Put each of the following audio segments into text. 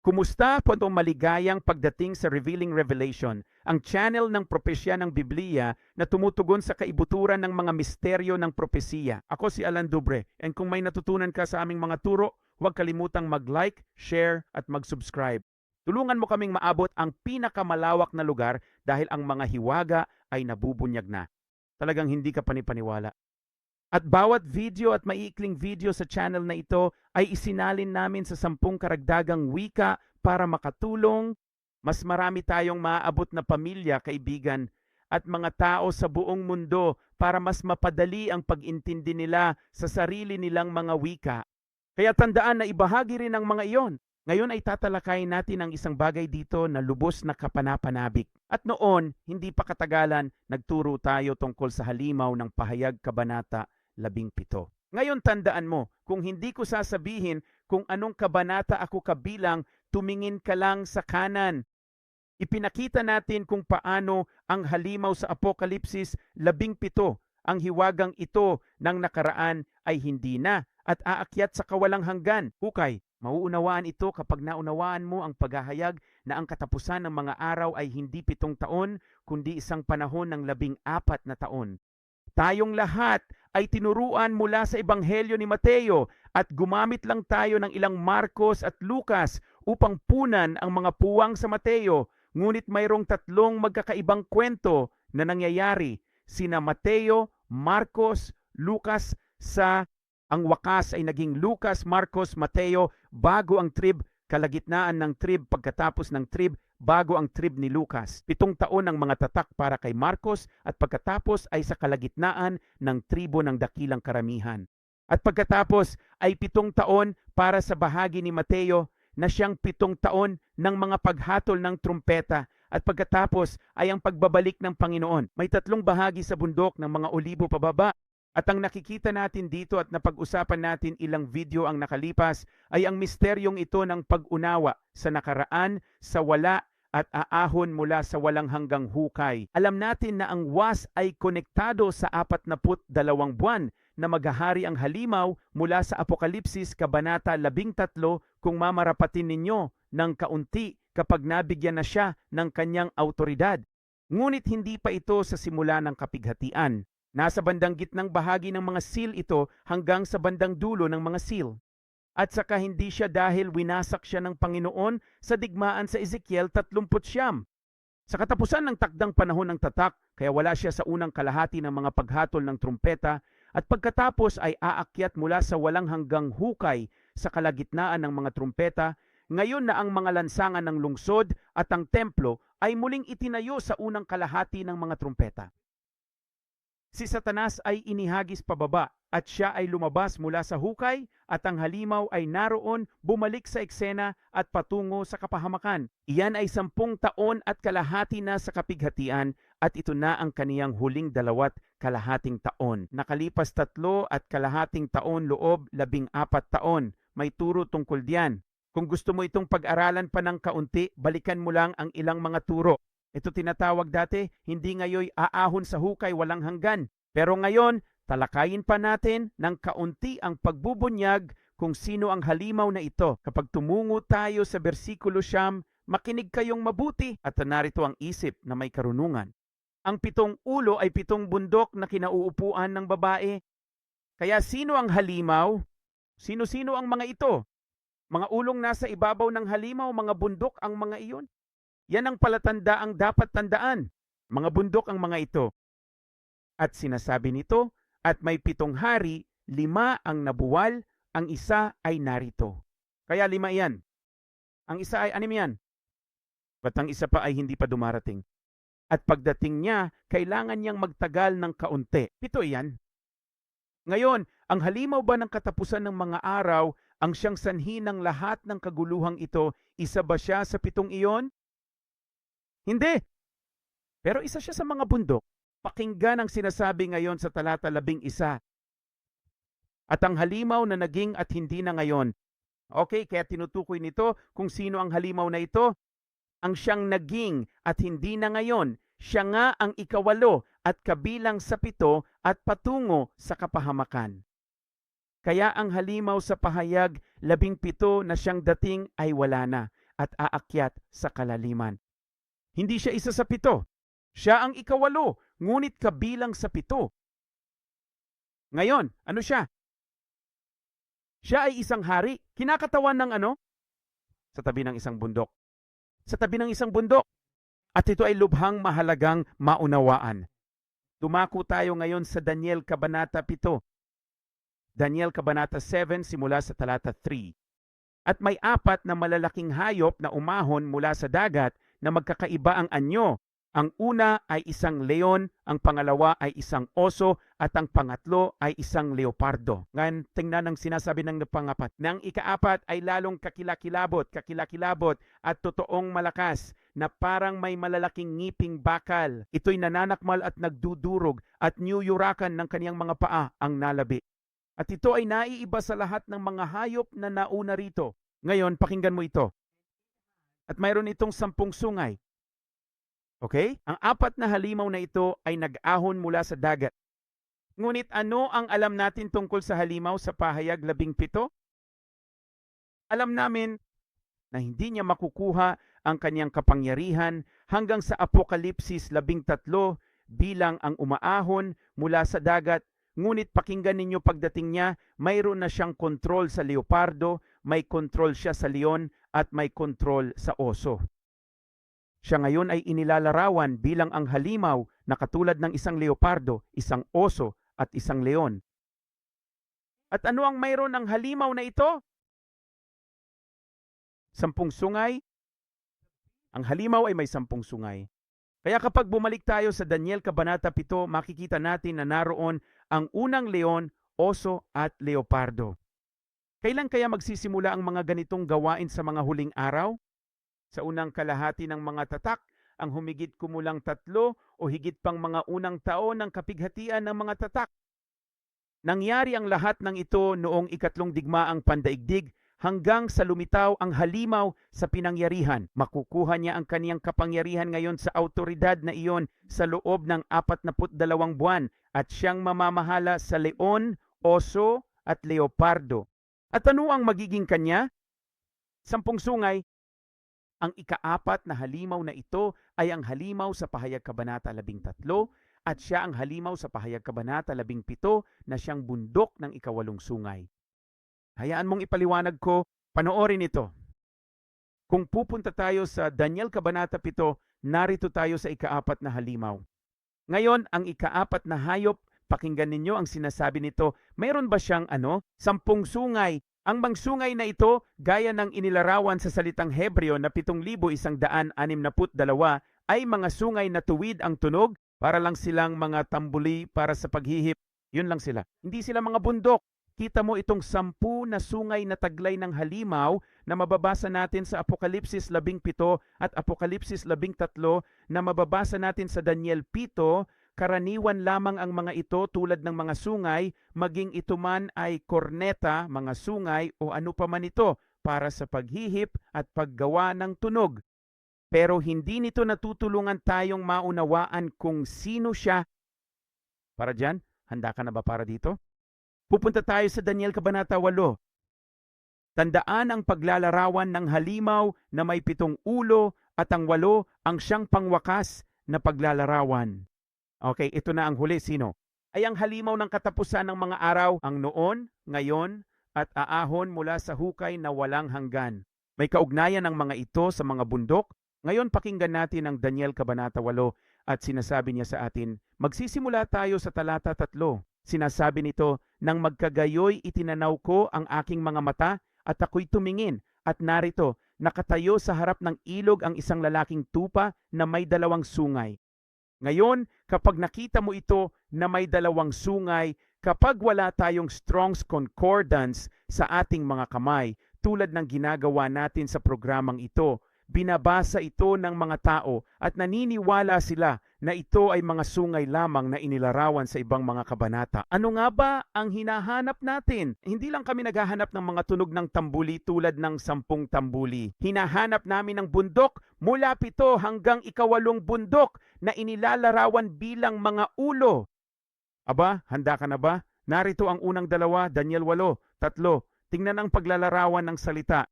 Kumusta po itong maligayang pagdating sa Revealing Revelation, ang channel ng propesya ng Biblia na tumutugon sa kaibuturan ng mga misteryo ng propesiya. Ako si Alan Dubre, and kung may natutunan ka sa aming mga turo, huwag kalimutang mag-like, share at mag-subscribe. Tulungan mo kaming maabot ang pinakamalawak na lugar dahil ang mga hiwaga ay nabubunyag na. Talagang hindi ka panipaniwala. At bawat video at maiikling video sa channel na ito ay isinalin namin sa 10 karagdagang wika para makatulong. Mas marami tayong maaabot na pamilya, kaibigan, at mga tao sa buong mundo para mas mapadali ang pag-intindi nila sa sarili nilang mga wika. Kaya tandaan na ibahagi rin ang mga iyon. Ngayon ay tatalakayin natin ang isang bagay dito na lubos na kapanapanabik. At noon, hindi pa katagalan, nagturo tayo tungkol sa halimaw ng Pahayag Kabanata 17. Ngayon tandaan mo, kung hindi ko sasabihin kung anong kabanata ako kabilang, tumingin ka lang sa kanan. Ipinakita natin kung paano ang halimaw sa Apokalipsis 17, ang hiwagang ito ng nakaraan ay hindi na at aakyat sa kawalang hanggan. Hukay, mauunawaan ito kapag naunawaan mo ang paghahayag na ang katapusan ng mga araw ay hindi 7 taon, kundi isang panahon ng 14 na taon. Tayong lahat ay tinuruan mula sa Ebanghelyo ni Mateo at gumamit lang tayo ng ilang Marcos at Lucas upang punan ang mga puwang sa Mateo. Ngunit mayroong 3 magkakaibang kwento na nangyayari, sina Mateo, Marcos, Lucas, sa ang wakas ay naging Lucas, Marcos, Mateo bago ang trib, kalagitnaan ng trib, pagkatapos ng trib, bago ang trib ni Lucas. 7 taon ang mga tatak para kay Marcos at pagkatapos ay sa kalagitnaan ng tribo ng dakilang karamihan. At pagkatapos ay 7 taon para sa bahagi ni Mateo na siyang 7 taon ng mga paghatol ng trumpeta. At pagkatapos ay ang pagbabalik ng Panginoon. May 3 bahagi sa bundok ng mga olibo pababa. At ang nakikita natin dito at napag-usapan natin ilang video ang nakalipas ay ang misteryong ito ng pag-unawa sa nakaraan, sa wala at aahon mula sa walang hanggang hukay. Alam natin na ang was ay konektado sa 42 buwan na maghahari ang halimaw mula sa Apokalipsis Kabanata 13 kung mamarapatin ninyo ng kaunti kapag nabigyan na siya ng kanyang autoridad. Ngunit hindi pa ito sa simula ng kapighatian. Nasa bandang gitnang bahagi ng mga seal ito hanggang sa bandang dulo ng mga seal. At saka hindi siya dahil winasak siya ng Panginoon sa digmaan sa Ezekiel 39. Sa katapusan ng takdang panahon ng tatak, kaya wala siya sa unang kalahati ng mga paghatol ng trumpeta at pagkatapos ay aakyat mula sa walang hanggang hukay sa kalagitnaan ng mga trumpeta. Ngayon na ang mga lansangan ng lungsod at ang templo ay muling itinayo sa unang kalahati ng mga trumpeta. Si Satanas ay inihagis pababa at siya ay lumabas mula sa hukay at ang halimaw ay naroon bumalik sa eksena at patungo sa kapahamakan. Iyan ay 10 taon at kalahati na sa kapighatian at ito na ang kaniyang huling 2 kalahating taon. Nakalipas 3 at kalahating taon loob 14 taon. May turo tungkol diyan. Kung gusto mo itong pag-aralan pa ng kaunti, balikan mo lang ang ilang mga turo. Ito tinatawag dati, hindi ngayon aahon sa hukay walang hanggan. Pero ngayon, talakayin pa natin ng kaunti ang pagbubunyag kung sino ang halimaw na ito. Kapag tumungo tayo sa bersikulo 9, makinig kayong mabuti at narito ang isip na may karunungan. Ang 7 ulo ay 7 bundok na kinauupuan ng babae. Kaya sino ang halimaw? Sino-sino ang mga ito? Mga ulong nasa ibabaw ng halimaw, mga bundok ang mga iyon. Yan ang palatandaang dapat tandaan. Mga bundok ang mga ito. At sinasabi nito, at may 7 hari, 5 ang nabuwal, ang isa ay narito. Kaya 5 yan. Ang isa ay 6 yan. Ba't ang isa pa ay hindi pa dumarating? At pagdating niya, kailangan niyang magtagal ng kaunti. 7 yan. Ngayon, ang halimaw ba ng katapusan ng mga araw, ang siyang sanhi ng lahat ng kaguluhang ito, isa ba siya sa 7 iyon? Hindi. Pero isa siya sa mga bundok. Pakinggan ang sinasabi ngayon sa talata 11. At ang halimaw na naging at hindi na ngayon. Okay, kaya tinutukoy nito kung sino ang halimaw na ito. Ang siyang naging at hindi na ngayon. Siya nga ang 8 at kabilang sa 7 at patungo sa kapahamakan. Kaya ang halimaw sa pahayag 17 na siyang dating ay wala na. at aakyat sa kalaliman. Hindi siya isa sa 7. Siya ang ika-8, ngunit kabilang sa 7. Ngayon, ano siya? Siya ay isang hari, kinakatawan ng ano? Sa tabi ng isang bundok. Sa tabi ng isang bundok. At ito ay lubhang mahalagang maunawaan. Dumako tayo ngayon sa Daniel Kabanata 7. Daniel Kabanata 7 simula sa talata 3. At may 4 na malalaking hayop na umahon mula sa dagat na magkakaiba ang anyo. Ang una ay isang leon, ang pangalawa ay isang oso, at ang pangatlo ay isang leopardo. Ngayon, tingnan ang sinasabi ng pangapat. Nang ika-4 ay lalong kakilakilabot at totoong malakas na parang may malalaking ngiping bakal. Ito'y nananakmal at nagdudurog at niyuyurakan ng kaniyang mga paa ang nalabi. At ito ay naiiba sa lahat ng mga hayop na nauna rito. Ngayon, pakinggan mo ito. At mayroon itong 10 sungay. Okay? Ang 4 na halimaw na ito ay nag-ahon mula sa dagat. Ngunit ano ang alam natin tungkol sa halimaw sa pahayag 17? Alam namin na hindi niya makukuha ang kanyang kapangyarihan hanggang sa Apokalipsis 13 bilang ang umaahon mula sa dagat. Ngunit pakinggan ninyo pagdating niya, mayroon na siyang kontrol sa leopardo, may kontrol siya sa leon, at may kontrol sa oso. Siya ngayon ay inilalarawan bilang ang halimaw na katulad ng isang leopardo, isang oso, at isang leon. At ano ang mayroon ng halimaw na ito? 10 sungay. Ang halimaw ay may 10 sungay. Kaya kapag bumalik tayo sa Daniel Kabanata 7, makikita natin na naroon ang unang leon, oso, at leopardo. Kailan kaya magsisimula ang mga ganitong gawain sa mga huling araw? Sa unang kalahati ng mga tatak, ang humigit kumulang 3 o higit pang mga unang taon ng kapighatian ng mga tatak. Nangyari ang lahat ng ito noong 2 digmaang pandaigdig hanggang sa lumitaw ang halimaw sa pinangyarihan. Makukuha niya ang kaniyang kapangyarihan ngayon sa autoridad na iyon sa loob ng 42 buwan at siyang mamamahala sa leon, oso, at leopardo. At ano ang magiging kanya? 10 sungay. Ang ika-4 na halimaw na ito ay ang halimaw sa pahayag Kabanata 13 at siya ang halimaw sa pahayag Kabanata 17 na siyang bundok ng ika-8 sungay. Hayaan mong ipaliwanag ko, panoorin ito. Kung pupunta tayo sa Daniel Kabanata 7, narito tayo sa ika-4 na halimaw. Ngayon, ang ika-4 na hayop, pakinggan ninyo ang sinasabi nito, mayroon ba siyang 10 sungay? Ang mga sungay na ito, gaya ng inilarawan sa salitang Hebreo na 7,162 ay mga sungay na tuwid ang tunog para lang silang mga tambuli para sa paghihip. Yun lang sila. Hindi sila mga bundok. Kita mo itong 10 na sungay na taglay ng halimaw na mababasa natin sa Apokalipsis 17 at Apokalipsis 13 na mababasa natin sa Daniel 7. Karaniwan lamang ang mga ito tulad ng mga sungay, maging ito man ay korneta, mga sungay o ano pa man ito para sa paghihip at paggawa ng tunog. Pero hindi nito natutulungan tayong maunawaan kung sino siya. Para dyan, handa ka na ba para dito? Pupunta tayo sa Daniel Kabanata 8. Tandaan ang paglalarawan ng halimaw na may 7 ulo at ang 8 ang siyang pangwakas na paglalarawan. Okay, ito na ang huli. Sino? Ay ang halimaw ng katapusan ng mga araw, ang noon, ngayon, at aahon mula sa hukay na walang hanggan. May kaugnayan ng mga ito sa mga bundok. Ngayon pakinggan natin ang Daniel Kabanata 8 at sinasabi niya sa atin, magsisimula tayo sa talata 3. Sinasabi nito, nang magkagayoy itinanaw ko ang aking mga mata at ako'y tumingin at narito, nakatayo sa harap ng ilog ang isang lalaking tupa na may 2 sungay. Ngayon, kapag nakita mo ito na may 2 sungay, kapag wala tayong Strong's Concordance sa ating mga kamay, tulad ng ginagawa natin sa programang ito, binabasa ito ng mga tao at naniniwala sila na ito ay mga sungay lamang na inilarawan sa ibang mga kabanata. Ano nga ba ang hinahanap natin? Hindi lang kami naghahanap ng mga tunog ng tambuli tulad ng 10 tambuli. Hinahanap namin ng bundok mula 7 hanggang ika-8 bundok na inilalarawan bilang mga ulo. Aba, handa ka na ba? Narito ang unang 2, Daniel 8, 3. Tingnan ang paglalarawan ng salita.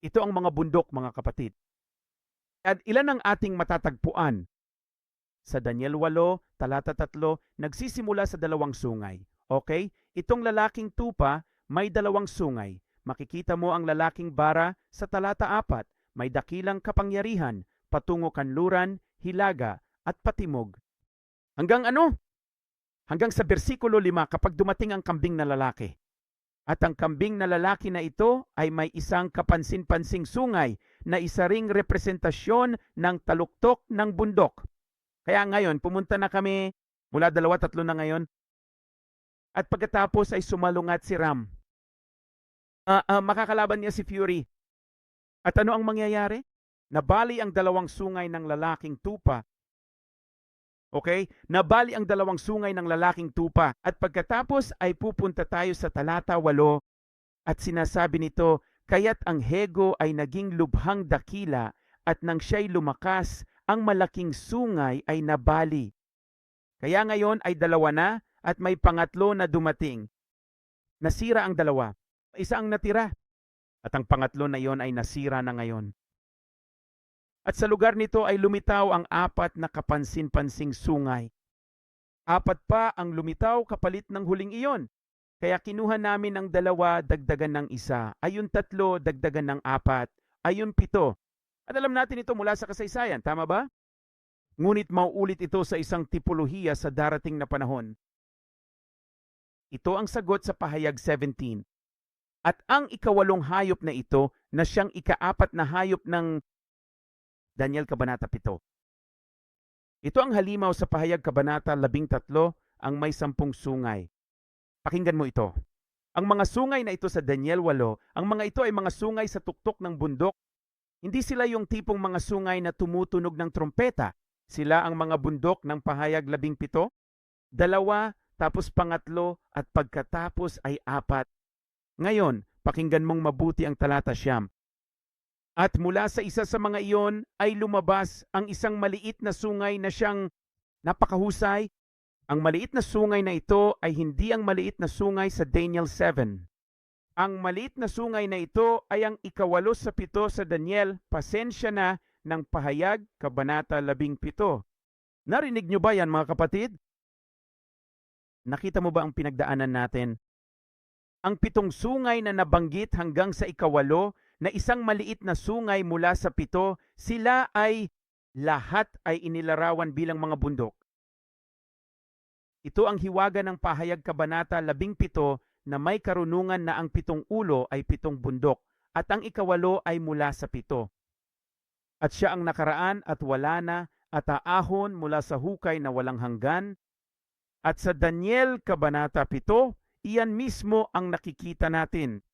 Ito ang mga bundok, mga kapatid. At ilan ang ating matatagpuan? Sa Daniel 8, talata 3, nagsisimula sa dalawang sungay. Okay? Itong lalaking tupa, may dalawang sungay. Makikita mo ang lalaking bara sa talata 4, may dakilang kapangyarihan, patungo kanluran, hilaga, at patimog. Hanggang ano? Hanggang sa bersikulo 5 kapag dumating ang kambing na lalaki. At ang kambing na lalaki na ito ay may isang kapansin-pansing sungay na isa ring representasyon ng taluktok ng bundok. Kaya ngayon, pumunta na kami mula 2-3 na ngayon. At pagkatapos ay sumalungat si Ram. Makakalaban niya si Fury. At ano ang mangyayari? Nabali ang dalawang sungay ng lalaking tupa. Okay? Nabali ang dalawang sungay ng lalaking tupa. At pagkatapos ay pupunta tayo sa talata 8 at sinasabi nito, kaya't ang hego ay naging lubhang dakila at nang siya'y lumakas, ang malaking sungay ay nabali. Kaya ngayon ay 2 na at may pangatlo na dumating. Nasira ang 2. Isa ang natira. At ang pangatlo na iyon ay nasira na ngayon. At sa lugar nito ay lumitaw ang 4 na kapansin-pansing sungay. 4 pa ang lumitaw kapalit ng huling iyon. Kaya kinuha namin ang 2, dagdagan ng 1. Ayun 3, dagdagan ng 4. Ayun 7. At alam natin ito mula sa kasaysayan, tama ba? Ngunit mauulit ito sa isang tipolohiya sa darating na panahon. Ito ang sagot sa pahayag 17. At ang ikawalong hayop na ito na siyang ika-4 na hayop ng Daniel Kabanata 7. Ito ang halimaw sa pahayag Kabanata 13, ang may 10 sungay. Pakinggan mo ito. Ang mga sungay na ito sa Daniel 8, ang mga ito ay mga sungay sa tuktok ng bundok. Hindi sila yung tipong mga sungay na tumutunog ng trompeta. Sila ang mga bundok ng pahayag 17, 2, tapos pangatlo, at pagkatapos ay 4. Ngayon, pakinggan mong mabuti ang talata 9. At mula sa isa sa mga iyon ay lumabas ang isang maliit na sungay na siyang napakahusay. Ang maliit na sungay na ito ay hindi ang maliit na sungay sa Daniel 7. Ang maliit na sungay na ito ay ang 8 sa 7 sa Daniel, pasensya na, ng pahayag, Kabanata 17. Narinig nyo ba yan, mga kapatid? Nakita mo ba ang pinagdaanan natin? Ang 7 sungay na nabanggit hanggang sa 8 na isang maliit na sungay mula sa 7, sila ay lahat ay inilarawan bilang mga bundok. Ito ang hiwaga ng pahayag Kabanata 17 na may karunungan na ang 7 ulo ay 7 bundok at ang 8 ay mula sa 7. At siya ang nakaraan at wala na at aahon mula sa hukay na walang hanggan. At sa Daniel Kabanata 7, iyan mismo ang nakikita natin.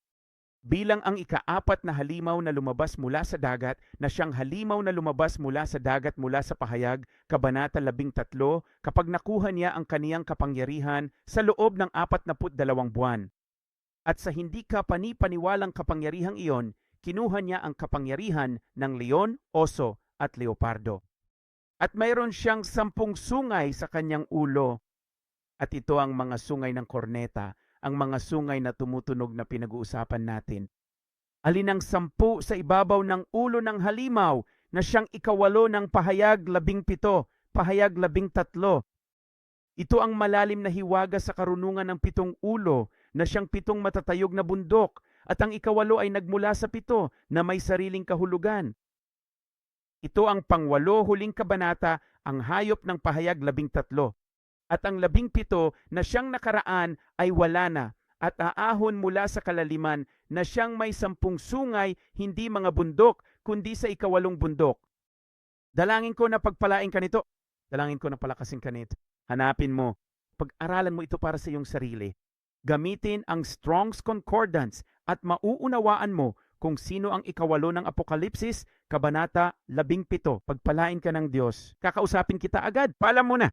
Bilang ang ika-4 na halimaw na lumabas mula sa dagat, na siyang halimaw na lumabas mula sa dagat mula sa pahayag, Kabanata 13, kapag nakuha niya ang kaniyang kapangyarihan sa loob ng 42 buwan. At sa hindi kapani-paniwalang kapangyarihang iyon, kinuha niya ang kapangyarihan ng leon, oso, at leopardo. At mayroon siyang 10 sungay sa kanyang ulo. At ito ang mga sungay ng korneta, ang mga sungay na tumutunog na pinag-uusapan natin. Alin ang 10 sa ibabaw ng ulo ng halimaw na siyang 8 ng pahayag 17, pahayag 13. Ito ang malalim na hiwaga sa karunungan ng 7 ulo na siyang 7 matatayog na bundok at ang 8 ay nagmula sa 7 na may sariling kahulugan. Ito ang pang-8 huling kabanata, ang hayop ng pahayag 13. At ang 17 na siyang nakaraan ay wala na at aahon mula sa kalaliman na siyang may 10 sungay, hindi mga bundok, kundi sa 8 bundok. Dalangin ko na pagpalain ka nito. Dalangin ko na palakasin ka nito. Hanapin mo. Pag-aralan mo ito para sa iyong sarili. Gamitin ang Strong's Concordance at mauunawaan mo kung sino ang 8 ng Apokalipsis, Kabanata 17. Pagpalain ka ng Diyos. Kakausapin kita agad. Paalam mo na.